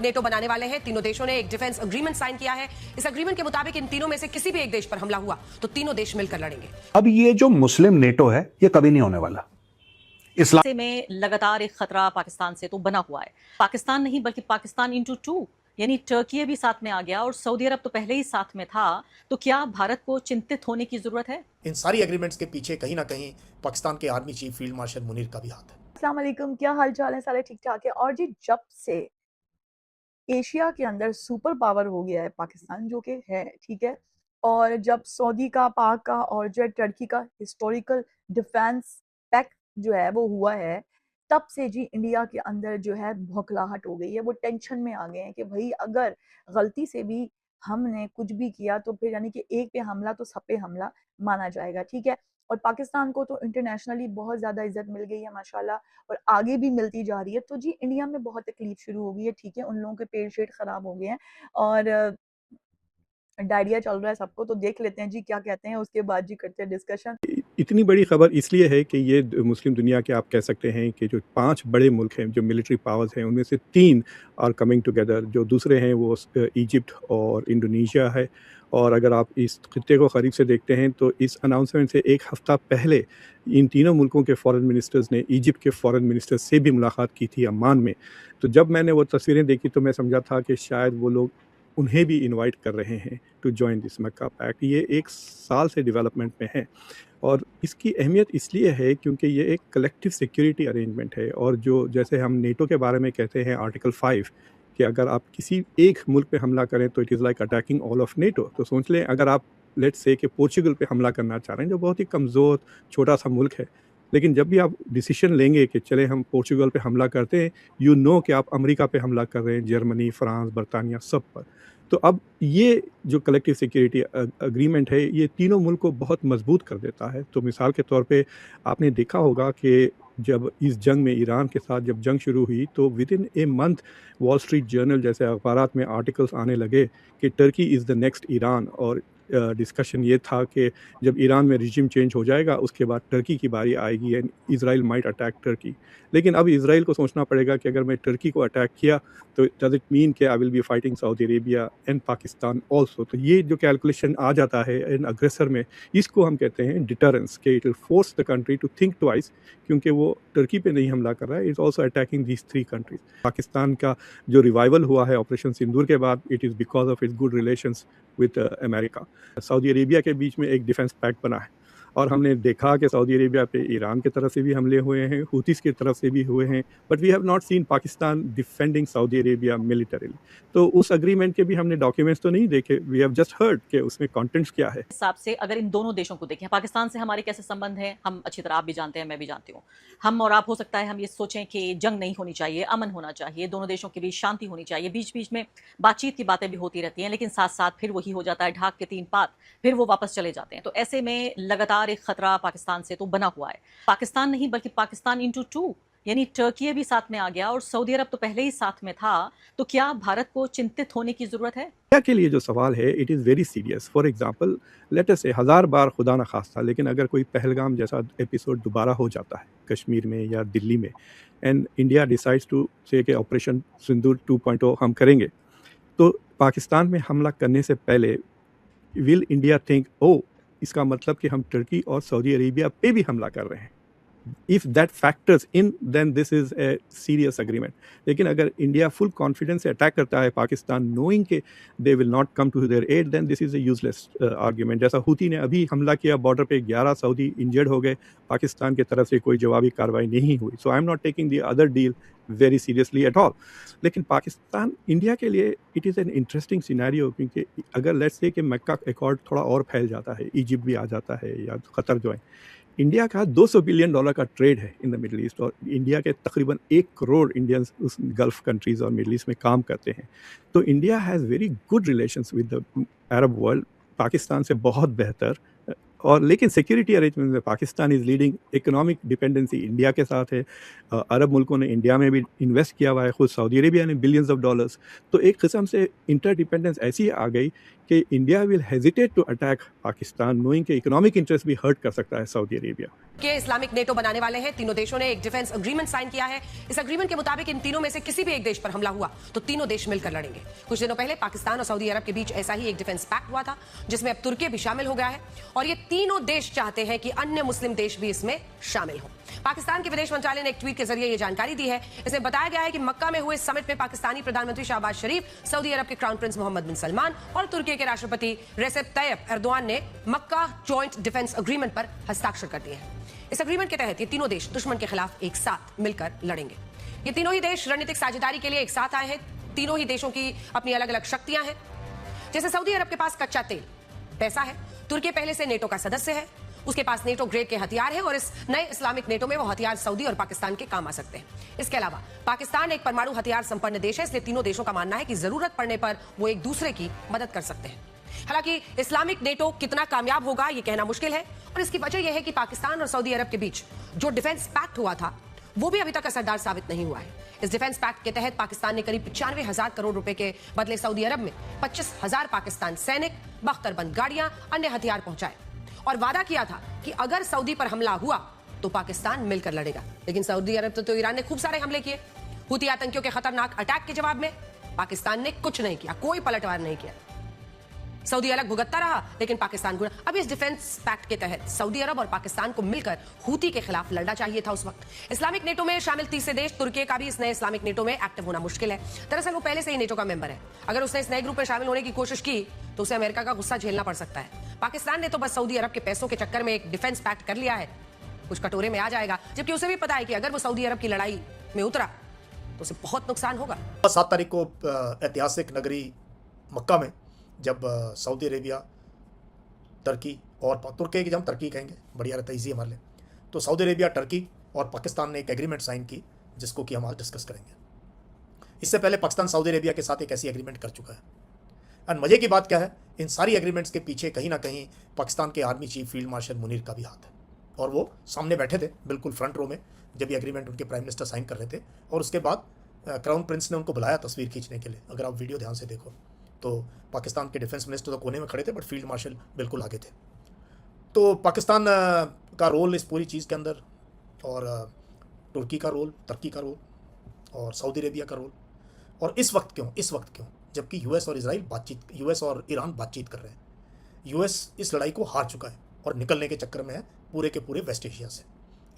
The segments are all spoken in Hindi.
नेटो बनाने वाले हैं। तीनों देशों ने एक डिफेंस एग्रीमेंट साइन किया है। इस एग्रीमेंट के मुताबिक इन तीनों में से किसी भी एक देश पर हमला हुआ तो तीनों देश मिलकर लड़ेंगे। अब ये जो मुस्लिम नेटो है ये कभी नहीं होने वाला। इस्लाम में लगातार एक खतरा पाकिस्तान से तो बना हुआ है। पाकिस्तान नहीं बल्कि पाकिस्तान इंटू टू, यानी टर्की भी साथ में आ गया और सऊदी अरब तो पहले ही साथ में था। तो क्या भारत को चिंतित होने की जरूरत है? इन सारी एग्रीमेंट्स के पीछे कहीं ना कहीं पाकिस्तान के army chief field marshal Munir का भी हाथ है। अस्सलाम वालेकुम, क्या हाल चाल है? सारे ठीक ठाक है। और जी, जब से एशिया के अंदर सुपर पावर हो गया है पाकिस्तान, जो कि है ठीक है, और जब सऊदी का, पाक का और जो है टर्की का हिस्टोरिकल डिफेंस पैक्ट जो है वो हुआ है, तब से जी इंडिया के अंदर जो है भौखलाहट हो गई है। वो टेंशन में आ गए हैं कि भाई अगर गलती से भी हमने कुछ भी किया तो फिर यानी कि एक पे हमला तो सब पे हमला माना जाएगा, ठीक है। और पाकिस्तान को तो इंटरनेशनली बहुत ज़्यादा इज्जत मिल गई है माशाल्लाह, और आगे भी मिलती जा रही है। तो जी इंडिया में बहुत तकलीफ शुरू हो गई है, ठीक है। उन लोगों के पेट शेट खराब हो गए हैं और डायरिया चल रहा है सबको। तो देख लेते हैं जी क्या कहते हैं, उसके बाद जी करते हैं डिस्कशन। इतनी बड़ी खबर इसलिए है कि ये मुस्लिम दुनिया के आप कह सकते हैं कि जो 5 बड़े मुल्क हैं जो मिलिट्री पावर्स हैं उनमें से 3 आर कमिंग टुगेदर। जो दूसरे हैं वो इजिप्ट और इंडोनेशिया है। और अगर आप इस खित्ते को करीब से देखते हैं तो इस अनाउंसमेंट से 1 हफ़्ता पहले इन तीनों मुल्कों के फ़ॉरेन मिनिस्टर्स ने इजिप्ट के फ़ॉरेन मिनिस्टर से भी मुलाकात की थी अम्मान में। तो जब मैंने वो तस्वीरें देखी तो मैं समझा था कि शायद वो लोग उन्हें भी इनवाइट कर रहे हैं to join this Mecca pact. ये 1 साल से डेवलपमेंट में है और इसकी अहमियत इसलिए है क्योंकि ये एक कलेक्टिव सिक्योरिटी अरेंजमेंट है। और जो जैसे हम नेटो के बारे में कहते हैं आर्टिकल 5 कि अगर आप किसी एक मुल्क पे हमला करें तो it is like attacking all of NATO. तो सोच लें अगर आप लेट्स से कि पोर्चुगल पे हमला करना चाह रहे हैं जो बहुत ही कमज़ोर छोटा सा मुल्क है, लेकिन जब भी आप डिसीजन लेंगे कि चलें हम पोर्चुगल पे हमला करते हैं, यू नो कि आप अमेरिका पे हमला कर रहे हैं, जर्मनी, फ्रांस, बरतानिया सब पर। तो अब ये जो कलेक्टिव सिक्योरिटी एग्रीमेंट है ये तीनों मुल्क को बहुत मजबूत कर देता है। तो मिसाल के तौर पे आपने देखा होगा कि जब इस जंग में ईरान के साथ जब जंग शुरू हुई तो with in a month wall street journal जैसे अखबारात में आर्टिकल्स आने लगे कि Turkey is the next Iran. और डिस्कशन ये था कि जब ईरान में रिजिम चेंज हो जाएगा उसके बाद टर्की की बारी आएगी and Israel might attack Turkey. लेकिन अब इज़राइल को सोचना पड़ेगा कि अगर मैं टर्की को अटैक किया तो डज इट मीन कि I will be fighting Saudi Arabia and Pakistan also. तो ये जो कैलकुलेशन आ जाता है इन अग्रेसर में, इसको हम कहते हैं डिटरेंस कि it will force the country to think twice, क्योंकि वो टर्की पे नहीं हमला कर रहा है, is also attacking these 3 countries. Pakistan का जो रिवाइवल हुआ है ऑपरेशन सिंदूर के बाद, it is because of its good relations with America. Saudi Arabia के बीच में एक डिफेंस पैक्ट बना है और हमने देखा कि सऊदी अरेबिया पे ईरान की तरफ से भी हमले हुए हैं, हुतीस की तरफ से भी हुए हैं, but we have not seen Pakistan defending Saudi Arabia militarily. तो उस एग्रीमेंट के भी हमने डॉक्यूमेंट्स तो नहीं देखे, वी हैव जस्ट हर्ड कि उसमें कंटेंट्स क्या है। हिसाब से अगर इन दोनों देशों को देखें, पाकिस्तान से हमारे कैसे संबंध हैं, हम अच्छी तरह आप भी जानते हैं, मैं भी जानती हूँ। हम और आप हो सकता है हम ये सोचें कि जंग नहीं होनी चाहिए, अमन होना चाहिए, दोनों देशों के बीच शांति होनी चाहिए, बीच बीच में बातचीत की बातें भी होती रहती हैं, लेकिन साथ साथ फिर वही हो जाता है ढाक के 3 पात, फिर वो वापस चले जाते हैं। तो ऐसे में लगातार एक खतरा पाकिस्तान से तो बना हुआ है। पाकिस्तान नहीं बल्कि पाकिस्तान इंटू टू, यानी टर्की भी साथ में आ गया और सऊदी अरब तो पहले ही साथ में था। तो क्या भारत को चिंतित होने की जरूरत है? इंडिया के लिए जो सवाल है it is very serious. For example let us से 1000 बार खुदा न खास्ता, लेकिन अगर कोई पहलगाम जैसा एपिसोड दोबारा हो जाता है कश्मीर में या दिल्ली में एंड इंडिया डिसाइड्स टू से कि ऑपरेशन सिंदूर 2.0 हम करेंगे, तो पाकिस्तान में हमला करने से पहले विल इंडिया थिंक ओ इसका मतलब कि हम टर्की और सऊदी अरेबिया पे भी हमला कर रहे हैं? If that factors in then this is a serious agreement. लेकिन अगर इंडिया फुल कॉन्फिडेंस से अटैक करता है पाकिस्तान नोइंग के they will not come to their aid, then this is a useless argument. जैसा हूती ने अभी हमला किया बॉर्डर पे, 11 सऊदी इंजर्ड हो गए, पाकिस्तान की तरफ से कोई जवाबी कार्रवाई नहीं हुई। So I am not taking the other deal very seriously at all. लेकिन पाकिस्तान इंडिया के लिए it is an interesting scenario, क्योंकि अगर लेट्स से कि मक्का अकॉर्ड थोड़ा और फैल जाता है, इजिप्ट भी आ जाता है या कतर जो है, इंडिया का $200 बिलियन का ट्रेड है इन द मिडल ईस्ट और इंडिया के तकरीबन 1 करोड़ इंडियंस उस गल्फ़ कंट्रीज़ और मिडल ईस्ट में काम करते हैं। तो India has very good relations with the Arab world, Pakistan से बहुत बेहतर। और लेकिन सिक्योरिटी अरेंजमेंट में Pakistan is leading, economic dependency India के साथ है। अरब मुल्कों ने इंडिया में भी इन्वेस्ट किया हुआ है, खुद सऊदी अरेबिया ने बिलियंस ऑफ डॉलर्स। तो एक किस्म से इंटर डिपेंडेंस ऐसी आ गई कि India will hesitate to attack Pakistan knowing कि इकोनॉमिक इंटरेस्ट भी हर्ट कर सकता है सऊदी अरेबिया के इस्लामिक नेटो बनाने वाले हैं। तीनों देशों ने एक डिफेंस एग्रीमेंट साइन किया है। इस एग्रीमेंट के मुताबिक इन तीनों में से किसी भी एक देश पर हमला हुआ तो तीनों देश मिलकर लड़ेंगे। कुछ दिनों पहले पाकिस्तान और सऊदी अरब के बीच ऐसा ही एक डिफेंस पैक्ट हुआ था जिसमें अब तुर्की भी शामिल हो गया है और ये तीनों देश चाहते हैं कि अन्य मुस्लिम देश भी इसमें शामिल हो। पाकिस्तान के विदेश मंत्रालय ने एक ट्वीट के जरिए यह जानकारी दी है। इसमें बताया गया है कि मक्का में हुए समिट में पाकिस्तानी प्रधानमंत्री शहबाज शरीफ, सऊदी अरब के क्राउन प्रिंस मोहम्मद बिन सलमान और तुर्की के राष्ट्रपति रेसेप तैयब एर्दोआन ने मक्का जॉइंट डिफेंस एग्रीमेंट पर हस्ताक्षर कर दिए हैं। इस एग्रीमेंट के तहत ये तीनों देश दुश्मन के खिलाफ एक साथ मिलकर लड़ेंगे। ये तीनों ही देश रणनीतिक साझेदारी के लिए एक साथ आए हैं। तीनों ही देशों की अपनी अलग अलग शक्तियां हैं। जैसे सऊदी अरब के पास कच्चा तेल, पैसा है, तुर्की पहले से नेटो का सदस्य है, उसके पास नेटो ग्रेड के हथियार हैं और इस नए इस्लामिक नेटो में वो हथियार सऊदी और पाकिस्तान के काम आ सकते हैं। इसके अलावा पाकिस्तान एक परमाणु हथियार संपन्न देश है, इसलिए तीनों देशों का मानना है कि जरूरत पड़ने पर वो एक दूसरे की मदद कर सकते हैं। हालांकि इस्लामिक नेटो कितना कामयाब होगा ये कहना मुश्किल है और इसकी वजह यह है कि पाकिस्तान और सऊदी अरब के बीच जो डिफेंस पैक्ट हुआ था वो भी अभी तक असरदार साबित नहीं हुआ है। इस डिफेंस पैक्ट के तहत पाकिस्तान ने करीब 95,000 करोड़ रुपए के बदले सऊदी अरब में 25,000 पाकिस्तान सैनिक, बख्तरबंद गाड़ियां, अन्य हथियार पहुंचाए और वादा किया था कि अगर सऊदी पर हमला हुआ तो पाकिस्तान मिलकर लड़ेगा। लेकिन सऊदी अरब तो ईरान ने खूब सारे हमले किए। हुती आतंकियों के खतरनाक अटैक के जवाब में पाकिस्तान ने कुछ नहीं किया, कोई पलटवार नहीं किया। सऊदी अलग भुगतता रहा लेकिन पाकिस्तान गुना। अब इस डिफेंस पैक्ट के तहत सऊदी अरब और पाकिस्तान को मिलकर हूती के खिलाफ लड़ना चाहिए था उस वक्त। इस्लामिक नेटो में शामिल तीसरे देश तुर्की का भी इस नए इस्लामिक नेटो में एक्टिव होना मुश्किल है। दरअसल वो पहले से ही नेटो का मेंबर है। अगर उसने इस नए ग्रुप में शामिल होने की कोशिश की तो उसे अमेरिका का गुस्सा झेलना पड़ सकता है। पाकिस्तान ने तो बस सऊदी अरब के पैसों के चक्कर में एक डिफेंस पैक्ट कर लिया है, कुछ कटोरे में आ जाएगा, जबकि उसे भी पता है कि अगर वो सऊदी अरब की लड़ाई में उतरा तो उसे बहुत नुकसान होगा। 7 तारीख को ऐतिहासिक नगरी मक्का में जब सऊदी अरेबिया, टर्की और तुर्की की, जब तुर्की कहेंगे बढ़िया रहता है, ईजी हमारे लिए, तो सऊदी अरेबिया, टर्की और पाकिस्तान ने एक एग्रीमेंट साइन की जिसको कि हम आज डिस्कस करेंगे। इससे पहले पाकिस्तान सऊदी अरेबिया के साथ एक ऐसी एग्रीमेंट कर चुका है। एंड मज़े की बात क्या है, इन सारी एग्रीमेंट्स के पीछे कहीं ना कहीं पाकिस्तान के army chief field marshal Munir का भी हाथ है और वो सामने बैठे थे बिल्कुल फ्रंट रो में जब ये एग्रीमेंट उनके प्राइम मिनिस्टर साइन कर रहे थे और उसके बाद क्राउन प्रिंस ने उनको बुलाया तस्वीर खींचने के लिए। अगर आप वीडियो ध्यान से देखो तो पाकिस्तान के डिफेंस मिनिस्टर तो कोने में खड़े थे बट फील्ड मार्शल बिल्कुल आगे थे। तो पाकिस्तान का रोल इस पूरी चीज़ के अंदर और तुर्की का रोल, टर्की का रोल और सऊदी अरेबिया का रोल, और इस वक्त क्यों जबकि यूएस और ईरान बातचीत कर रहे हैं। यूएस इस लड़ाई को हार चुका है और निकलने के चक्कर में है पूरे के पूरे वेस्ट एशिया से।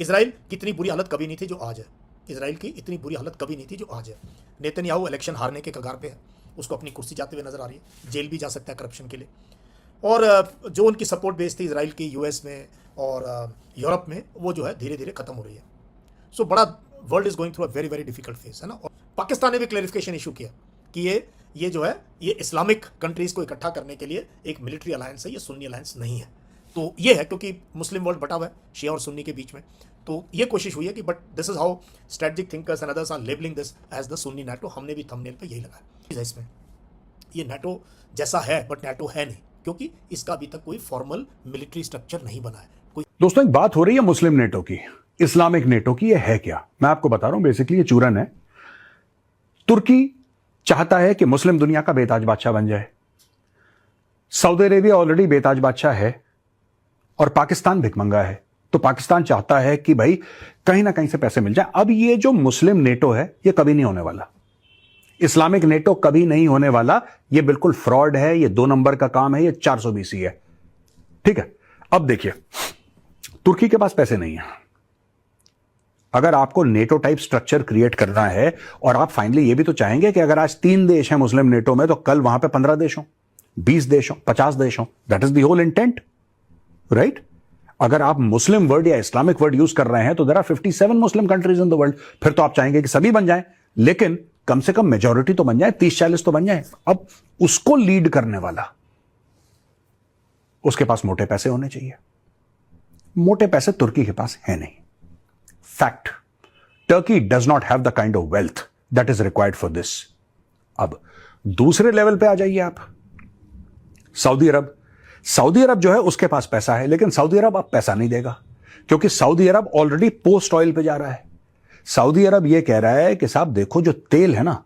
इजराइल की इतनी बुरी हालत कभी नहीं थी जो आज है। इजराइल की इतनी बुरी हालत कभी नहीं थी जो आज है। नेतन्याहू इलेक्शन हारने के कगार पे है, उसको अपनी कुर्सी जाते हुए नजर आ रही है, जेल भी जा सकता है करप्शन के लिए। और जो उनकी सपोर्ट बेस थी इजराइल की यूएस में और यूरोप में, वो जो है धीरे धीरे खत्म हो रही है। सो बड़ा world is going through a very very difficult phase, है ना। और पाकिस्तान ने भी क्लैरिफिकेशन इशू किया कि ये जो है ये इस्लामिक कंट्रीज़ को इकट्ठा करने के लिए एक मिलिट्री अलायंस है, ये सुन्नी अलायंस नहीं है। तो ये है क्योंकि मुस्लिम वर्ल्ड बटा हुआ है शिया और सुन्नी के बीच में, तो ये कोशिश हुई है कि but this is how strategic thinkers and others are labelling this as the Sunni NATO. हमने भी थंबनेल पे यही लगाया। इसमें ये नेटो जैसा है बट नेटो है नहीं, क्योंकि इसका अभी तक कोई फॉर्मल मिलिट्री स्ट्रक्चर नहीं बना है। कोई दोस्तों, एक बात हो रही है मुस्लिम नेटो की, इस्लामिक नेटो की। ये है क्या, मैं आपको बता रहा हूं। बेसिकली ये चूरन है। तुर्की चाहता है कि मुस्लिम दुनिया का बेताज बादशाह बन जाए। सऊदी अरेबिया ऑलरेडी बेताज बादशाह है और पाकिस्तान भिखमंगा है। तो पाकिस्तान चाहता है कि भाई कहीं ना कहीं से पैसे मिल जाए। अब ये जो मुस्लिम नेटो है ये कभी नहीं होने वाला, इस्लामिक नेटो कभी नहीं होने वाला। ये बिल्कुल फ्रॉड है, ये 2 नंबर का काम है, ये 420 है। ठीक है। अब देखिए, तुर्की के पास पैसे नहीं है। अगर आपको नेटो टाइप स्ट्रक्चर क्रिएट करना है और आप फाइनली ये भी तो चाहेंगे कि अगर आज 3 देश हैं मुस्लिम नेटो में तो कल वहां पे 15 देश हो, 20 देश हो, 50 देश हो। That is the whole intent, right. अगर आप मुस्लिम वर्ड या इस्लामिक वर्ड यूज कर रहे हैं तो there are 57 Muslim countries in the world. फिर तो आप चाहेंगे कि सभी बन जाएं, लेकिन कम से कम मेजॉरिटी तो बन जाए, 30-40 तो बन जाए। अब उसको लीड करने वाला, उसके पास मोटे पैसे होने चाहिए। मोटे पैसे तुर्की के पास है नहीं। Fact, Turkey does not have the kind of wealth that is required for this. अब दूसरे लेवल पे आ जाइए आप, सऊदी अरब। सऊदी अरब जो है उसके पास पैसा है, लेकिन सऊदी अरब अब पैसा नहीं देगा क्योंकि सऊदी अरब ऑलरेडी पोस्ट ऑयल पे जा रहा है। सऊदी अरब यह कह रहा है कि साहब देखो, जो तेल है ना,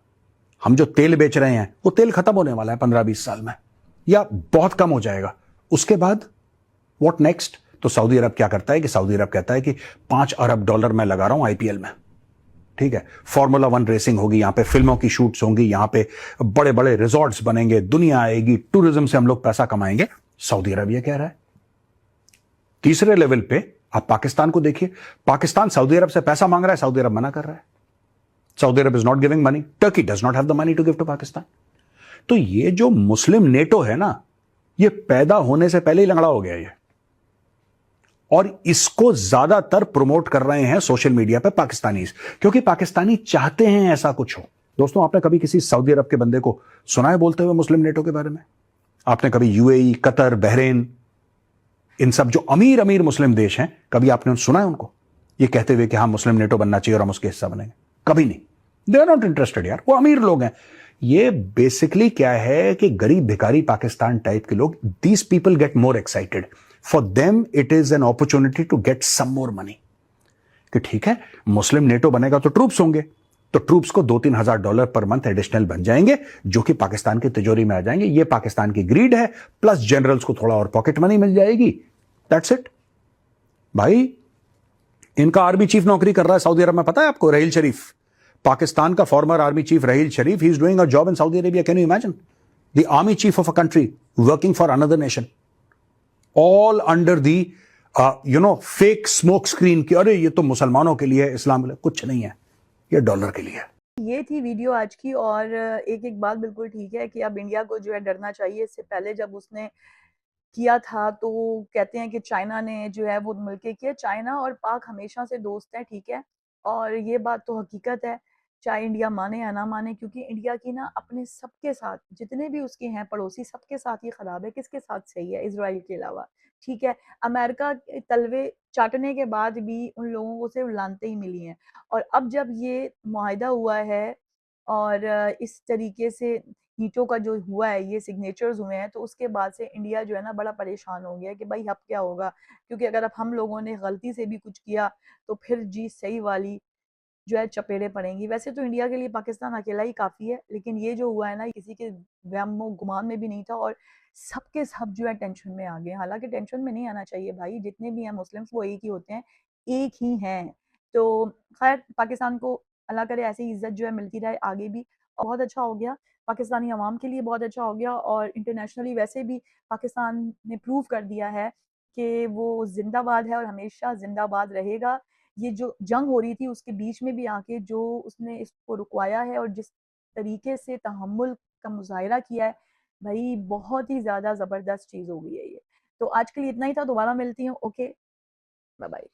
हम जो तेल बेच रहे हैं वो तेल खत्म होने वाला है 15-20 साल में। या बहुत कम हो जाएगा। उसके बाद व्हाट नेक्स्ट? तो सऊदी अरब क्या करता है कि सऊदी अरब कहता है कि $5 अरब मैं लगा रहा हूं आईपीएल में, ठीक है, फॉर्मूला 1 रेसिंग होगी, यहां पे फिल्मों की शूट्स होंगी, यहां पे बड़े बड़े रिजॉर्ट्स बनेंगे, दुनिया आएगी, टूरिज्म से हम लोग पैसा कमाएंगे। सऊदी अरब ये कह रहा है। तीसरे लेवल पे आप पाकिस्तान को देखिए, पाकिस्तान सऊदी अरब से पैसा मांग रहा है, सऊदी अरब मना कर रहा है। Saudi Arab is not giving money, Turkey does not have the money to give to Pakistan. तो ये जो मुस्लिम नेटो है ना, ये पैदा होने से पहले ही लंगड़ा हो गया ये, और इसको ज्यादातर प्रमोट कर रहे हैं सोशल मीडिया पे पाकिस्तानीज, क्योंकि पाकिस्तानी चाहते हैं ऐसा कुछ हो। दोस्तों, आपने कभी किसी सऊदी अरब के बंदे को सुना है बोलते हुए मुस्लिम नेटो के बारे में? आपने कभी यूएई, कतर, बहरीन, इन सब जो अमीर अमीर मुस्लिम देश हैं, कभी आपने सुना है उनको ये कहते हुए कि हाँ मुस्लिम नेटो बनना चाहिए और हम उसके हिस्सा बनेंगे? कभी नहीं। दे आर नॉट इंटरेस्टेड यार, वो अमीर लोग हैं। ये बेसिकली क्या है कि गरीब भिखारी पाकिस्तान टाइप के लोग, these people get more excited, for them it is an opportunity to get some more money. कि ठीक है, मुस्लिम नेटो बनेगा तो ट्रूप्स होंगे, तो ट्रूप्स को $2-3 हजार पर मंथ एडिशनल बन जाएंगे, जो कि पाकिस्तान की तिजोरी में आ जाएंगे। ये पाकिस्तान की ग्रीड है, प्लस जनरल्स को थोड़ा और पॉकेट मनी मिल जाएगी। दैट्स इट भाई। इनका आर्मी चीफ नौकरी कर रहा है सऊदी अरब में, पता है आपको? रहील शरीफ, पाकिस्तान का farmer army chief Raheel Sharif, he is doing a job in Saudi Arabia. Can you imagine? The army chief of a country working for another nation, all under the fake smoke screen की, अरे ये तो मुसलमानों के लिए, इस्लाम के लिए। कुछ नहीं है, ये डॉलर के लिए। ये थी वीडियो आज की। और एक बात बिल्कुल ठीक है कि अब इंडिया को जो है डरना चाहिए। इससे पहले जब उसने किया था तो कहते हैं कि चाइना ने जो है वो मिलके किया। चाइना और पाक हमेशा से दोस्त हैं, ठीक है, और ये बात तो हकीकत है, चाहे इंडिया माने या ना माने, क्योंकि इंडिया की ना अपने सबके साथ, जितने भी उसके हैं पड़ोसी, सबके साथ ही खराब है। किसके साथ सही है? इजराइल के अलावा, ठीक है। अमेरिका के तलवे चाटने के बाद भी उन लोगों को सिर्फ लानते ही मिली हैं। और अब जब ये मुआहिदा हुआ है और इस तरीके से नीटो का जो हुआ है, ये सिग्नेचर्स हुए हैं, तो उसके बाद से इंडिया जो है ना बड़ा परेशान हो गया है कि भाई अब क्या होगा। क्योंकि अगर अब हम लोगों ने गलती से भी कुछ किया तो फिर जी सही वाली जो है चपेड़े पड़ेंगी। वैसे तो इंडिया के लिए पाकिस्तान अकेला ही काफ़ी है, लेकिन ये जो हुआ है ना, ये किसी के वहमो गुमान में भी नहीं था और सबके सब जो है टेंशन में आ गए। हालाँकि टेंशन में नहीं आना चाहिए भाई, जितने भी हैं मुस्लिम्स वो एक ही होते हैं, एक ही हैं। तो खैर, पाकिस्तान को अल्लाह करे ऐसे ही इज़्ज़त जो है मिलती रहे आगे भी। और बहुत अच्छा हो गया, पाकिस्तानी अवाम के लिए बहुत अच्छा हो गया, और इंटरनेशनली वैसे भी पाकिस्तान ने प्रूव कर दिया है कि वो ज़िंदाबाद है और हमेशा ज़िंदाबाद रहेगा। ये जो जंग हो रही थी उसके बीच में भी आके जो उसने इसको रुकवाया है और जिस तरीके से तहम्मुल का मुज़ाहिरा किया है, भई बहुत ही ज़्यादा ज़बरदस्त चीज़ हो गई है ये। तो आज के लिए इतना ही था, दोबारा मिलती हूँ। Okay, bye bye.